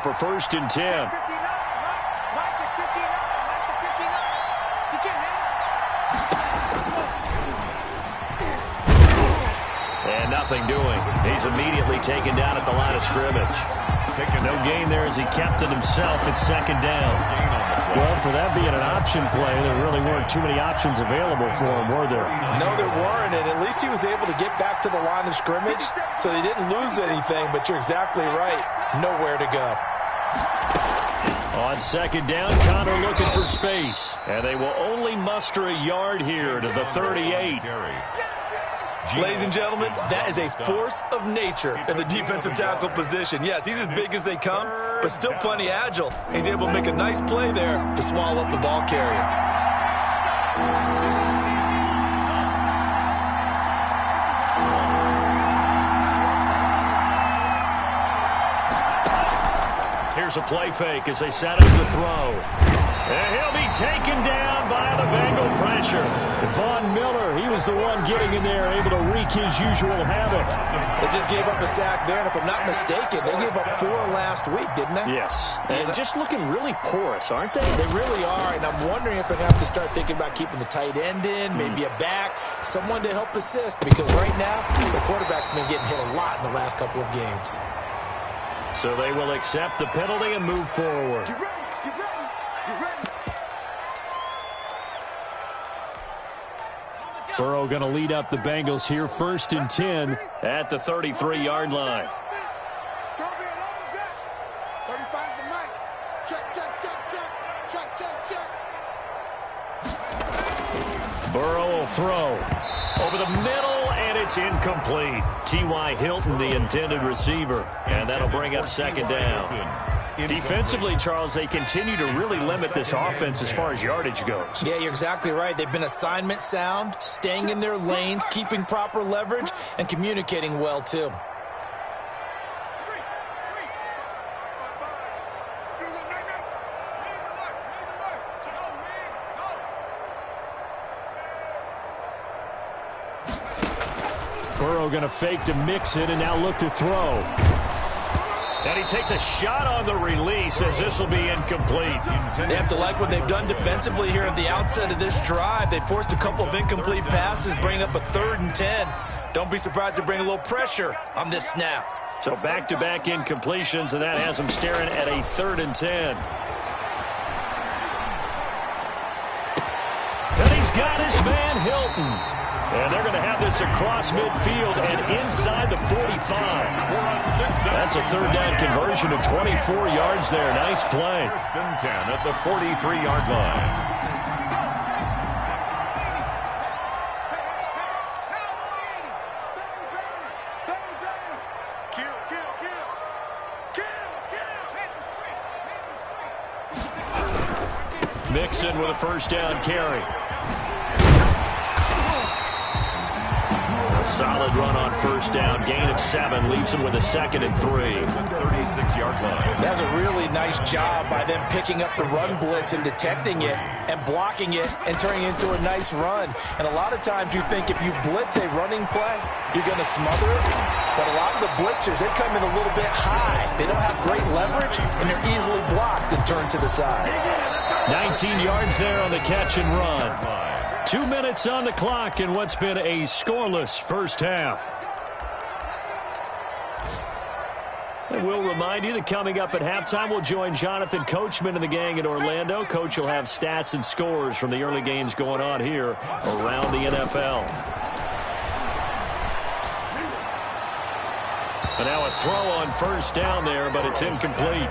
For 1st and 10. And nothing doing. He's immediately taken down at the line of scrimmage. No gain there as he kept it himself at 2nd down. Well, for that being an option play, there really weren't too many options available for him, were there? No, there weren't, and at least he was able to get back to the line of scrimmage, so he didn't lose anything, but you're exactly right. Nowhere to go. On 2nd down, Connor looking for space. And they will only muster a yard here to the 38. Ladies and gentlemen, that is a force of nature in the defensive tackle position. Yes, he's as big as they come, but still plenty agile. He's able to make a nice play there to swallow up the ball carrier. Here's a play fake as they set up to throw. And he'll be taken down by the Bengal pressure. Von Miller, he was the one getting in there, able to wreak his usual havoc. They just gave up a sack there, and if I'm not mistaken, they gave up 4 last week, didn't they? Yes. And just looking really porous, aren't they? They really are, and I'm wondering if they're going to have to start thinking about keeping the tight end in, maybe a back, someone to help assist, because right now, the quarterback's been getting hit a lot in the last couple of games. So they will accept the penalty and move forward. Get ready, get ready, get ready. Burrow going to lead up the Bengals here, 1st and 10 at the 33-yard line. Stop being all that. 35's the mic. Check, check, check, check. Check, check, check. Burrow will throw over the middle, and it's incomplete. T.Y. Hilton, the intended receiver, and that'll bring up 2nd down. Defensively, Charles, they continue to really limit this offense as far as yardage goes. Yeah, you're exactly right. They've been assignment sound, staying in their lanes, keeping proper leverage, and communicating well, too. Burrow going to fake to mix it and now look to throw. And he takes a shot on the release as this will be incomplete. They have to like what they've done defensively here at the outset of this drive. They forced a couple of incomplete passes, bring up a 3rd and 10. Don't be surprised to bring a little pressure on this snap. So back-to-back incompletions, and that has them staring at a 3rd and 10. And he's got his man Hilton. And they're going to have this across midfield and inside the 45. That's a 3rd down conversion of 24 yards there. Nice play. 1st and 10 at the 43-yard line. Mixon with a 1st down carry. A solid run on 1st down. Gain of 7 leaves him with a 2nd and 3. 36-yard line. That's a really nice job by them picking up the run blitz and detecting it and blocking it and turning it into a nice run. And a lot of times you think if you blitz a running play, you're going to smother it. But a lot of the blitzers, they come in a little bit high. They don't have great leverage, and they're easily blocked and turned to the side. 19 yards there on the catch and run. 2 minutes on the clock in what's been a scoreless first half. And we'll remind you that coming up at halftime, we'll join Jonathan Coachman and the gang in Orlando. Coach will have stats and scores from the early games going on here around the NFL. And now a throw on 1st down there, but it's incomplete.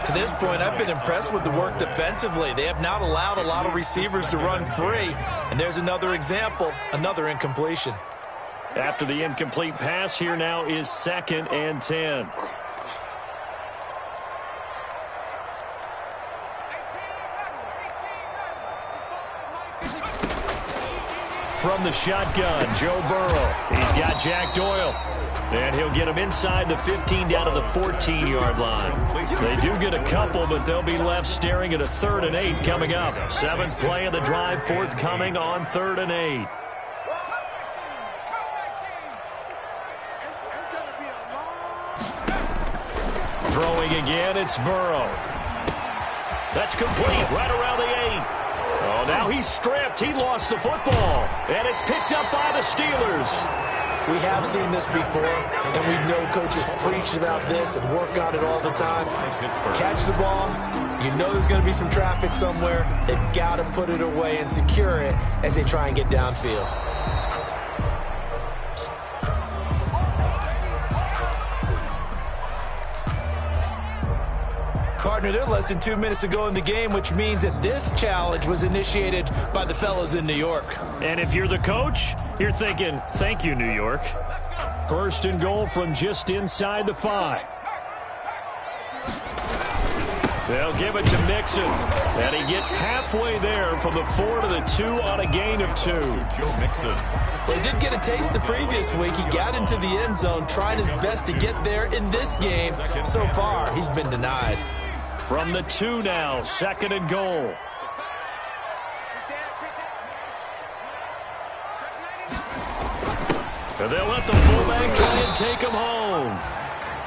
To this point, I've been impressed with the work defensively. They have not allowed a lot of receivers to run free. And there's another example, another incompletion. After the incomplete pass, here now is 2nd and 10. From the shotgun, Joe Burrow. He's got Jack Doyle. And he'll get him inside the 15 down to the 14-yard line. They do get a couple, but they'll be left staring at a 3rd and 8 coming up. 7th play of the drive forthcoming on 3rd and 8. Throwing Throwing again, it's Burrow. That's complete right around the 8. Oh, now he's stripped. He lost the football. And it's picked up by the Steelers. We have seen this before, and we know coaches preach about this and work on it all the time. Catch the ball. You know there's going to be some traffic somewhere. They've got to put it away and secure it as they try and get downfield. Partner, they're less than 2 minutes to go in the game, which means that this challenge was initiated by the fellas in New York. And if you're the coach, you're thinking, thank you, New York. First and goal from just inside the 5. They'll give it to Mixon. And he gets halfway there from the 4 to the 2 on a gain of 2. Joe Mixon. They did get a taste the previous week. He got into the end zone, trying his best to get there in this game. So far, he's been denied. From the 2 now, second and goal. And they'll let the fullback try and take him home.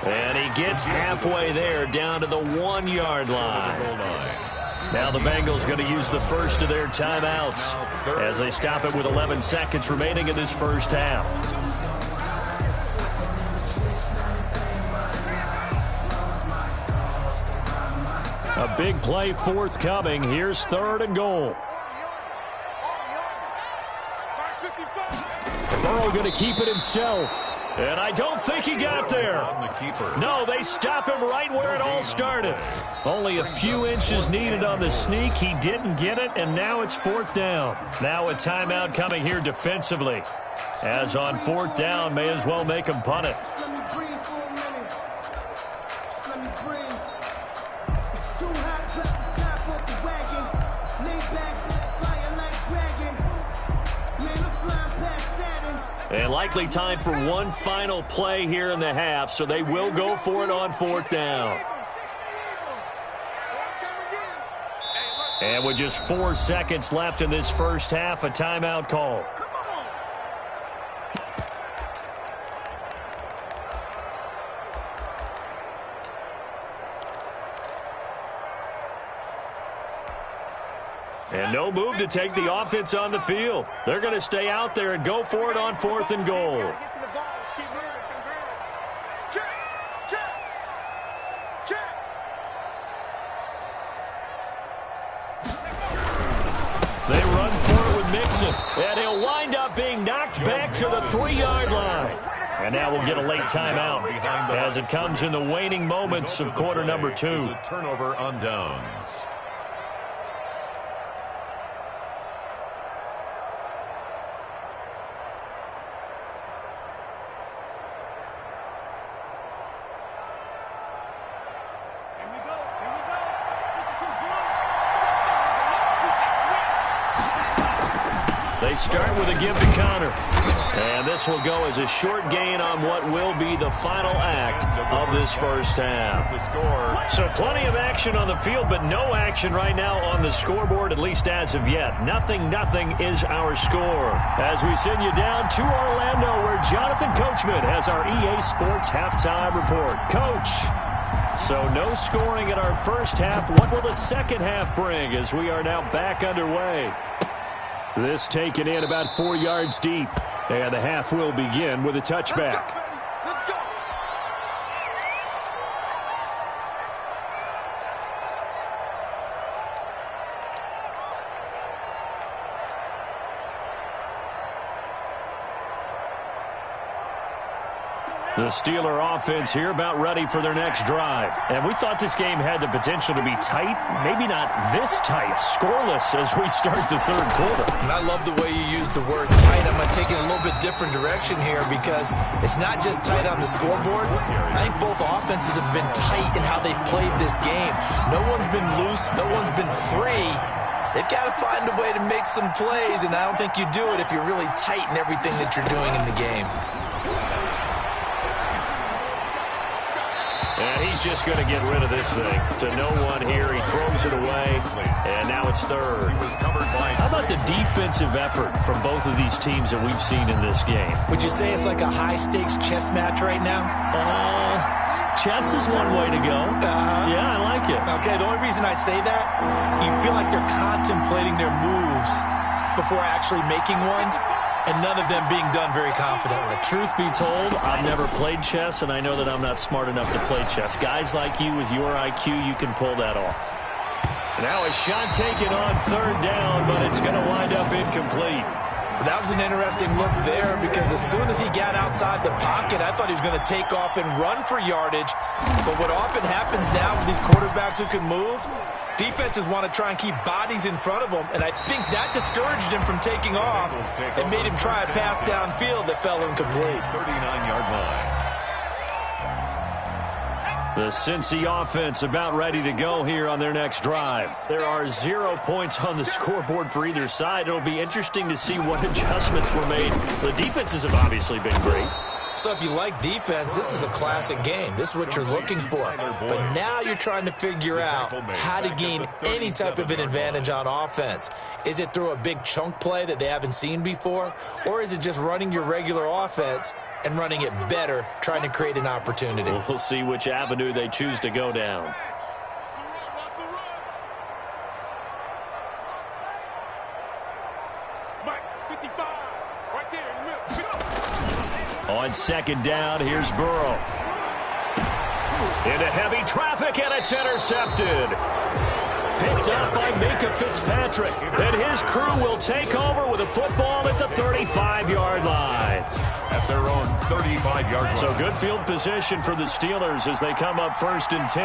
And he gets halfway there down to the 1-yard line. Now the Bengals going to use the first of their timeouts as they stop it with 11 seconds remaining in this first half. A big play forthcoming. Here's third and goal. Burrow going to keep it himself. And I don't think he got there. No, they stop him right where it all started. Only a few inches needed on the sneak. He didn't get it, and now it's fourth down. Now a timeout coming here defensively. As on fourth down, may as well make him punt it. And likely time for one final play here in the half, so they will go for it on fourth down. And with just 4 seconds left in this first half, a timeout call. And no move to take the offense on the field. They're going to stay out there and go for it on fourth and goal. They run for it with Mixon. And he'll wind up being knocked back to the 3-yard line. And now we'll get a late timeout as it comes in the waning moments of quarter number 2. Turnover on downs. They start with a give to Connor. And this will go as a short gain on what will be the final act of this first half. So plenty of action on the field, but no action right now on the scoreboard, at least as of yet. Nothing is our score. As we send you down to Orlando, where Jonathan Coachman has our EA Sports halftime report. Coach, so no scoring in our first half. What will the second half bring as we are now back underway? This taken in about 4 yards deep. And the half will begin with a touchback. The Steeler offense here about ready for their next drive. And we thought this game had the potential to be tight, maybe not this tight, scoreless as we start the third quarter. And I love the way you use the word tight. I'm going to take it a little bit different direction here because it's not just tight on the scoreboard. I think both offenses have been tight in how they've played this game. No one's been loose. No one's been free. They've got to find a way to make some plays, and I don't think you do it if you're really tight in everything that you're doing in the game. And he's just going to get rid of this thing to no one here. He throws it away, and now it's third. How about the defensive effort from both of these teams that we've seen in this game? Would you say it's like a high-stakes chess match right now? Chess is one way to go. Yeah, I like it. Okay, the only reason I say that, you feel like they're contemplating their moves before actually making one, and none of them being done very confidently. Truth be told, I've never played chess, and I know that I'm not smart enough to play chess. Guys like you with your IQ, you can pull that off. Now a shot taken on third down, but it's going to wind up incomplete. That was an interesting look there because as soon as he got outside the pocket, I thought he was going to take off and run for yardage. But what often happens now with these quarterbacks who can move, defenses want to try and keep bodies in front of them, and I think that discouraged him from taking off and made him try a pass downfield that fell incomplete. 39-yard line. The Cincy offense about ready to go here on their next drive. There are 0 points on the scoreboard for either side. It'll be interesting to see what adjustments were made. The defenses have obviously been great. So if you like defense, this is a classic game. This is what you're looking for. But now you're trying to figure out how to gain any type of an advantage on offense. Is it through a big chunk play that they haven't seen before? Or is it just running your regular offense and running it better, trying to create an opportunity? We'll see which avenue they choose to go down. On second down, here's Burrow. Into heavy traffic, and it's intercepted. Picked up by Minka Fitzpatrick. And his crew will take over with a football at the 35-yard line. At their own 35-yard line. So good field position for the Steelers as they come up 1st and 10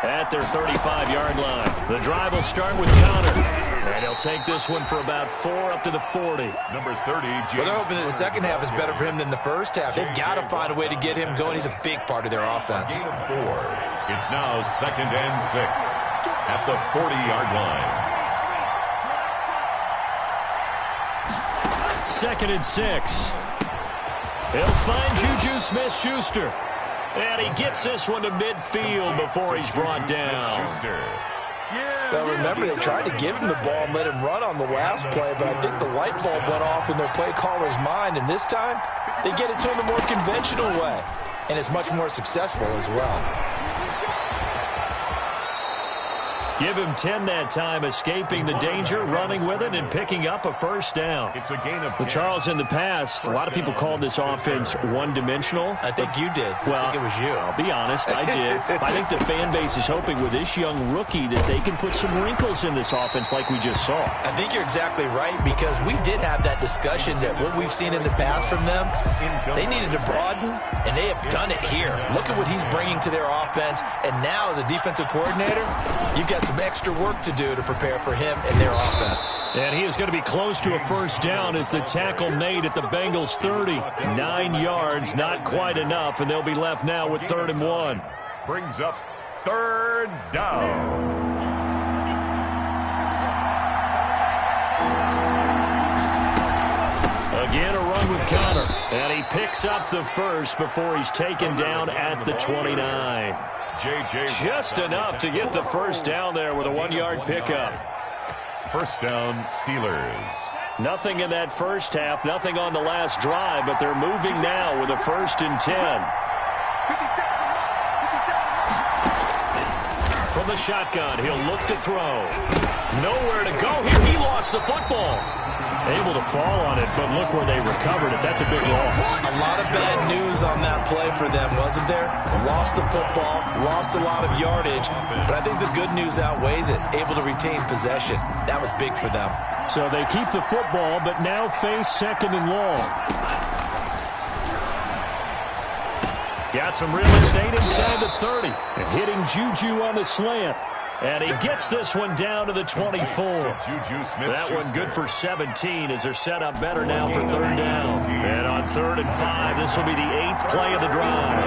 at their 35-yard line. The drive will start with Connor. And he'll take this one for about 4 up to the 40. Number 30, Well, they're hoping that the second half is better for him than the first half. They've got to find a way to get him going. He's a big part of their offense. Gain of 4. It's now 2nd and 6 at the 40-yard line. 2nd and 6. He'll find Juju Smith-Schuster. And he gets this one to midfield before he's brought down. Well, remember, they tried to give him the ball and let him run on the last play, but I think the light bulb went off in their play caller's mind, and this time they get it to him the more conventional way, and it's much more successful as well. Give him 10 that time, escaping the danger, running with it, and picking up a first down. It's a gain of 10. Charles, in the past, a lot of people called this offense one-dimensional. I think you did. Well, I think it was you. I'll be honest, I did. I think the fan base is hoping with this young rookie that they can put some wrinkles in this offense like we just saw. I think you're exactly right, because we did have that discussion that what we've seen in the past from them, they needed to broaden, and they have done it here. Look at what he's bringing to their offense, and now as a defensive coordinator, you've got some extra work to do to prepare for him and their offense. And he is going to be close to a first down as the tackle made at the Bengals 30. 9 yards, not quite enough, and they'll be left now with 3rd and 1. Brings up 3rd down. Again, a run with Connor. And he picks up the first before he's taken down at the 29. Just enough to get the first down there with a 1-yard pickup. First down, Steelers. Nothing in that first half, nothing on the last drive, but they're moving now with a 1st and 10. From the shotgun, he'll look to throw. Nowhere to go here. He lost the football. Able to fall on it, but look where they recovered it. That's a big loss. A lot of bad news on that play for them, wasn't there? Lost the football, lost a lot of yardage, but I think the good news outweighs it. Able to retain possession. That was big for them. So they keep the football, but now face 2nd and long. Got some real estate inside the 30. And hitting Juju on the slant. And he gets this one down to the 24. That one good for 17 as they're set up better now for 3rd down. And on 3rd and 5, this will be the 8th play of the drive.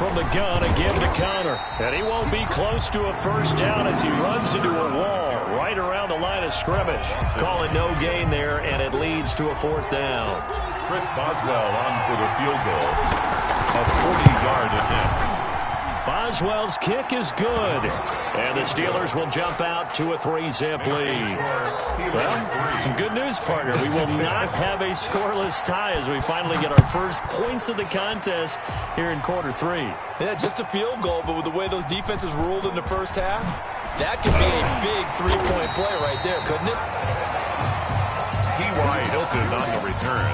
From the gun, again to Connor. And he won't be close to a first down as he runs into a wall right around the line of scrimmage. Call it no gain there, and it leads to a 4th down. Chris Boswell on for the field goal. A 40-yard attempt. Boswell's kick is good. And the Steelers will jump out to a 3-zip lead. Well, some good news, partner. We will not have a scoreless tie as we finally get our first points of the contest here in quarter 3. Yeah, just a field goal, but with the way those defenses ruled in the first half, that could be a big 3-point play right there, couldn't it? T.Y. Hilton on the return.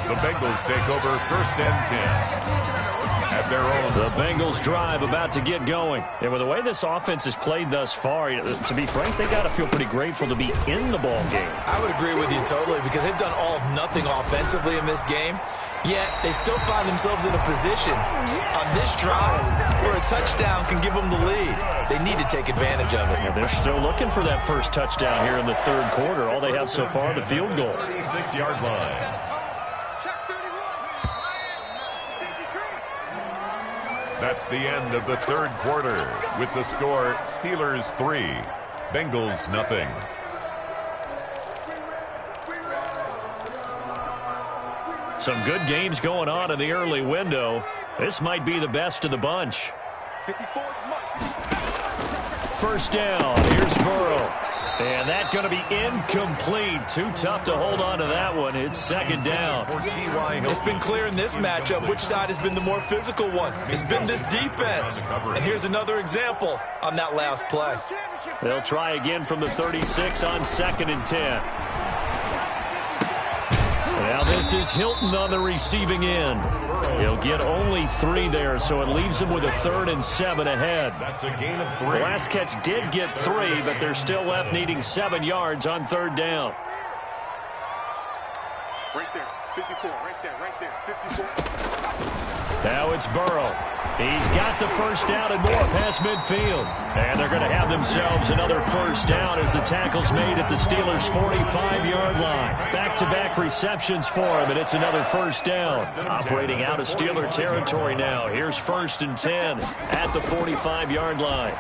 The Bengals take over 1st and 10. At their own. The Bengals drive about to get going. And with the way this offense has played thus far, to be frank, they got to feel pretty grateful to be in the ball game. I would agree with you totally because they've done all of nothing offensively in this game, yet they still find themselves in a position on this drive where a touchdown can give them the lead. They need to take advantage of it. Yeah, they're still looking for that first touchdown here in the 3rd quarter. All they have so far, the field goal. 36-yard line. That's the end of the 3rd quarter with the score Steelers 3, Bengals nothing. Some good games going on in the early window. This might be the best of the bunch. 1st down. Here's Burrow. And that's going to be incomplete. Too tough to hold on to that one. It's 2nd down. It's been clear in this matchup which side has been the more physical one. It's been this defense. And here's another example on that last play. They'll try again from the 36 on 2nd and 10. Now this is Hilton on the receiving end. He'll get only 3 there, so it leaves him with a 3rd and 7 ahead. That's a gain of 3. The last catch did get 3, but they're still left needing 7 yards on 3rd down. Right there, 54, right there, 54. Now it's Burrow. He's got the 1st down and more past midfield. And they're going to have themselves another 1st down as the tackle's made at the Steelers' 45-yard line. Back-to-back receptions for him, and it's another 1st down. Operating out of Steeler territory now. Here's 1st and 10 at the 45-yard line.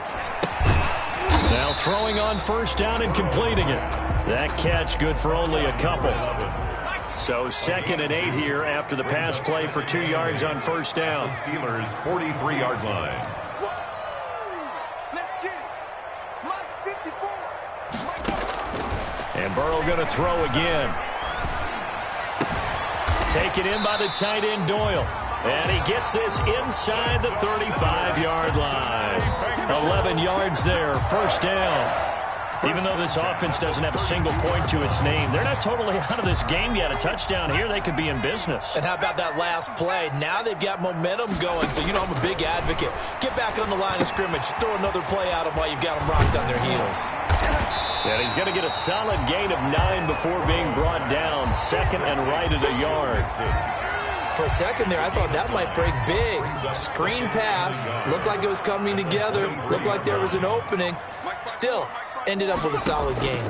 Now throwing on 1st down and completing it. That catch good for only a couple. So 2nd and 8 here after the pass play for 2 yards on 1st down. Steelers 43-yard line. Let's get it. Mike 54. And Burrow going to throw again. Taken in by the tight end Doyle. And he gets this inside the 35-yard line. 11 yards there, 1st down. Even though this offense doesn't have a single point to its name, they're not totally out of this game yet. A touchdown here, they could be in business. And how about that last play? Now they've got momentum going, so you know I'm a big advocate. Get back on the line of scrimmage. Throw another play at them while you've got them rocked on their heels. And he's going to get a solid gain of 9 before being brought down. 2nd and right at a yard. For a second there, I thought that might break big. Screen pass. Looked like it was coming together. Looked like there was an opening. Still, ended up with a solid game.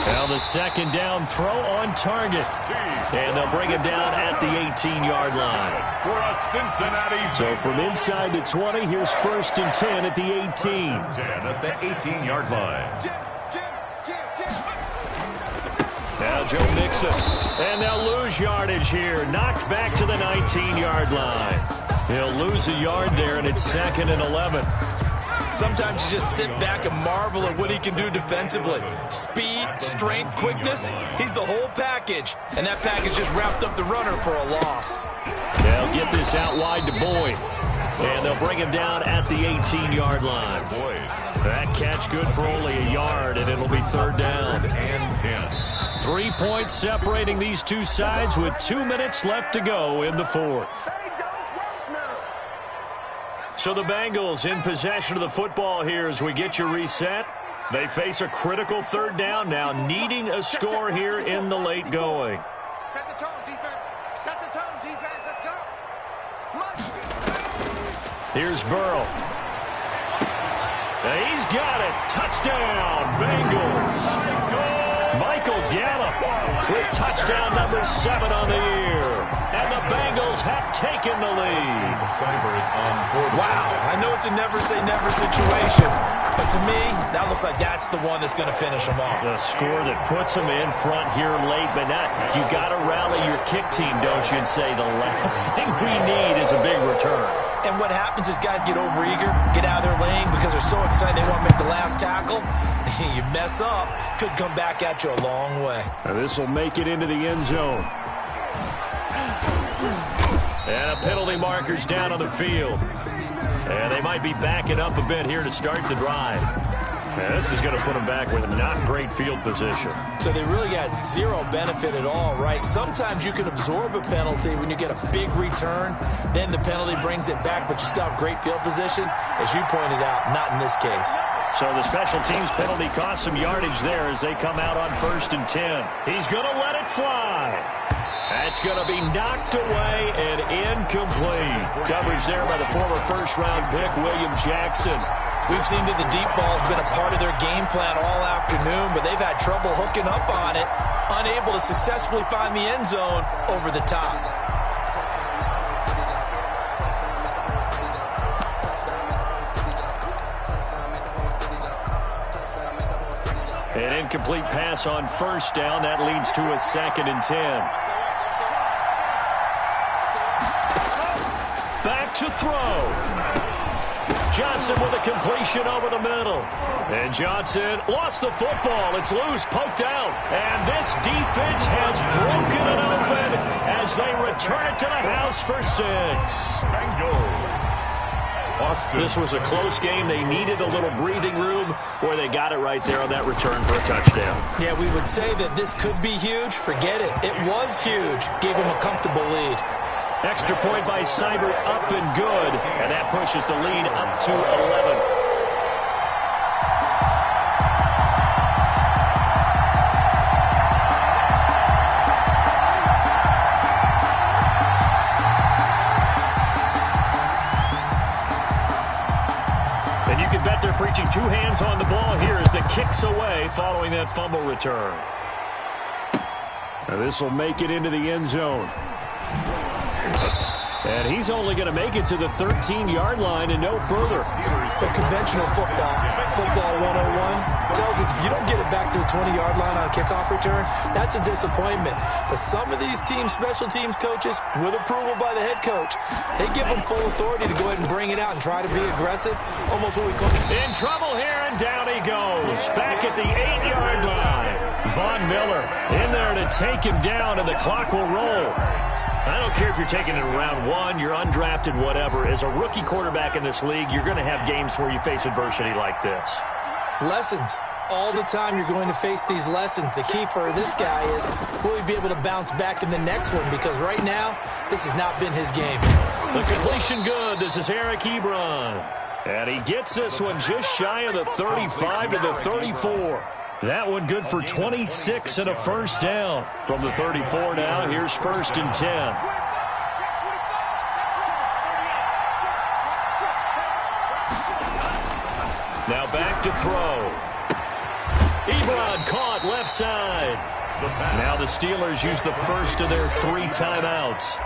Now the 2nd down throw on target. And they'll bring him down at the 18-yard line. For a Cincinnati. So from inside the 20, here's 1st and 10 at the 18. 10 at the 18-yard line. Now Joe Mixon. And they'll lose yardage here. Knocked back to the 19-yard line. He'll lose a yard there, and it's 2nd and 11. Sometimes you just sit back and marvel at what he can do defensively. Speed, strength, quickness, he's the whole package. And that package just wrapped up the runner for a loss. They'll get this out wide to Boyd. And they'll bring him down at the 18-yard line. Boyd. That catch good for only a yard, and it'll be 3rd down. And 10. 3 points separating these two sides with 2 minutes left to go in the 4th. So the Bengals in possession of the football here as we get you reset. They face a critical 3rd down now, needing a score here in the late going. Set the tone, defense. Set the tone, defense. Let's go. Here's Burrow. He's got it. Touchdown, Bengals. Michael Gallup with touchdown number 7 on the year. And the Bengals have taken the lead. Wow, I know it's a never say never situation, But to me, that looks like that's the one that's going to finish them off. The score that puts them in front here late, but not. You got to rally your kick team, don't you, and say the last thing we need is a big return. And what happens is guys get overeager, get out of their lane because they're so excited they want to make the last tackle. You mess up, could come back at you a long way. This will make it into the end zone. And a penalty marker's down on the field. And they might be backing up a bit here to start the drive. And this is going to put them back with not great field position. So they really got zero benefit at all, right? Sometimes you can absorb a penalty when you get a big return. Then the penalty brings it back, but you still have great field position. As you pointed out, not in this case. So the special teams penalty cost some yardage there as they come out on 1st and 10. He's going to let it fly. That's going to be knocked away and incomplete. Coverage there by the former first-round pick, William Jackson. We've seen that the deep ball's been a part of their game plan all afternoon, but they've had trouble hooking up on it, unable to successfully find the end zone over the top. An incomplete pass on 1st down. That leads to a 2nd and 10. Back to throw. Johnson with a completion over the middle. And Johnson lost the football. It's loose, poked out. And this defense has broken it open as they return it to the house for 6. This was a close game. They needed a little breathing room. Boy, they got it right there on that return for a touchdown. Yeah, we would say that this could be huge. Forget it. It was huge. Gave them a comfortable lead. Extra point by Seibert, up and good. And that pushes the lead up to 11. And you can bet they're preaching 2 hands on the ball here as the kick's away following that fumble return. Now this will make it into the end zone. And he's only going to make it to the 13-yard line and no further. The conventional football 101, tells us if you don't get it back to the 20-yard line on a kickoff return, that's a disappointment. But some of these special teams coaches, with approval by the head coach, they give them full authority to go ahead and bring it out and try to be aggressive, almost what we call in trouble here, and down he goes. Back at the 8-yard line. Von Miller in there to take him down, and the clock will roll. I don't care if you're taking it in round 1, you're undrafted, whatever. As a rookie quarterback in this league, you're going to have games where you face adversity like this. Lessons. All the time you're going to face these lessons. The key for this guy is, will he be able to bounce back in the next one? Because right now, this has not been his game. The completion good. This is Eric Ebron. And he gets this one just shy of the 35 to the 34. That one good for 26 and a first down. From the 34 now, here's 1st and 10. Now back to throw. Ebron caught left side. Now the Steelers use the first of their 3 timeouts,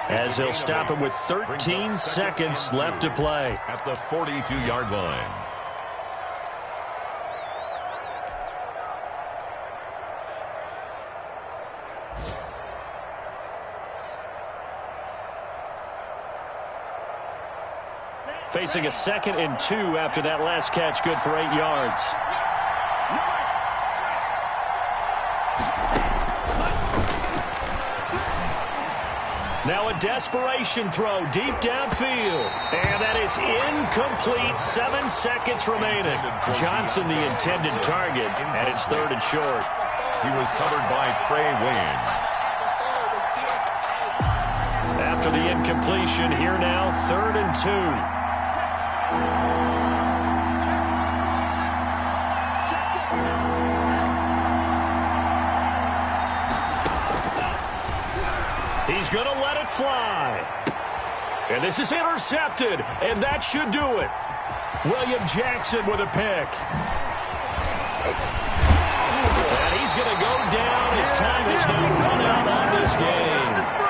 as they'll stop him with 13 seconds left to play. At the 42-yard line. Facing a 2nd and 2 after that last catch, good for 8 yards. Now a desperation throw deep downfield. And that is incomplete. 7 seconds remaining. Johnson the intended target, and it's 3rd and short. He was covered by Trey Waynes. After the incompletion, here now, 3rd and 2. He's going to let it fly. And this is intercepted, and that should do it. William Jackson with a pick. And he's going to go down as time has now run out on this game.